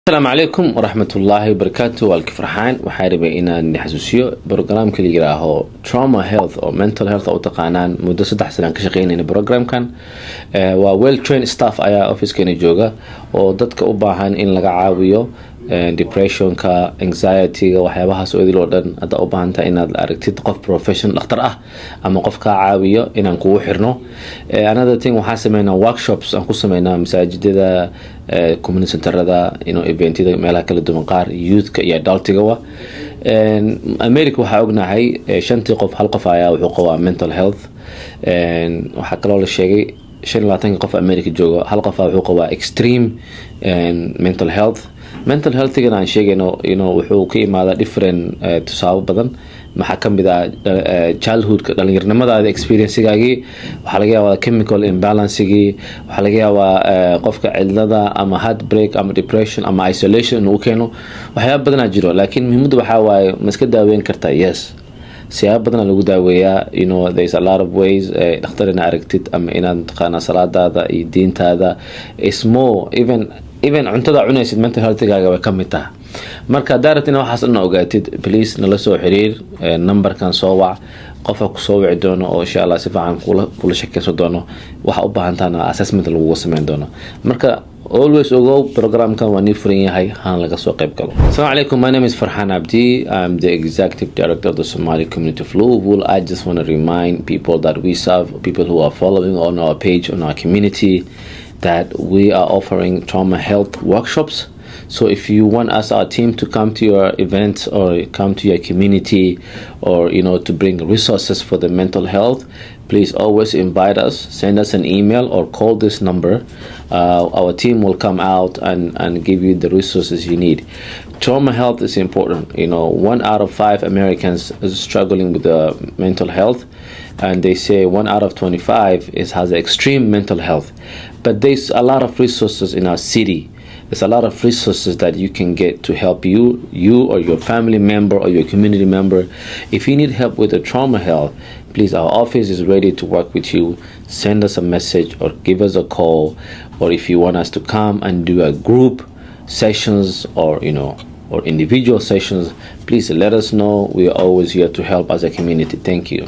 السلام عليكم ورحمة الله وبركاته والكفرحان وحاربة إنا نحسوسيو برنامج اللي يراهو trauma health أو mental health أو تقانان مدة 6 سنين كشقين إن برنامج كان و well trained staff أيا office كان يجوجا ودتك أباهن إن لقى عاويو depression ka anxiety waxyaabahaas oo idil oo dhan hadda u baahan tahay inaad aragtid qof professional dhakhtar ah ama qof ka caawiyo inaan kugu xirno another thing waxaan sameynaa workshops aan ku sameynaa masaajidada community centerada eventyada meelaha kala duwan qaar youthka iyo adultiga America waxaa ognahay shantii qof hal qof ayaa wuxuu qabaa mental health waxaa kaloo la sheegay 25 qof America jooga hal qof wuxuu qabaa extreme mental health igana aan sheegayno wuxuu ka imaadaa different tusaabo badan maxaa kamid ah childhoodka dhalinyarnimadaada experiencegaagii waxaa laga yaabaa chemical imbalanceigii waxaa laga yaabaa qofka cidlada ama heartbreak ama depression ama isolation inuu keeno waxyaabo badanaa jiro laakiin muhiimadu waxaa waaye ma iska daaweyn kartaa yes siyaabo badan lagu daaweeyaa there's a lot of ways dhakhtar inaad aragtid ama inaad taqaana salaadaada iyo diintaada is more even cuntada cunaysid mental healthgaaga way kamid tahay marka daaradina waxaas dhan ogaatid please nala soo xiriir numberkan soo wac qofka ku soo wici doono oo insha Allah si fiican kula shaqeysan doono waxa u baahan tahay assessment lagu sameyn doono marka always go program kan wani furan yahay han laga soo qayb galo. Assalamu alaikum, my name is Farhan Abdi. I'm the executive director of the Somali community of Louisville. I just want to remind people that we serve people who are following on our page on our community that we are offering trauma health workshops. So if you want us, our team, to come to your events or come to your community or to bring resources for the mental health, please always invite us, send us an email or call this number. Our team will come out and give you the resources you need. Trauma health is important. 1 out of 5 Americans is struggling with mental health, and they say 1 out of 25 has extreme mental health. But there's a lot of resources in our city. There's a lot of resources that you can get to help you or your family member or your community member. If you need help with the trauma health, please, our office is ready to work with you. Send us a message or give us a call. Or if you want us to come and do a group sessions or or individual sessions, please let us know. We are always here to help as a community. Thank you.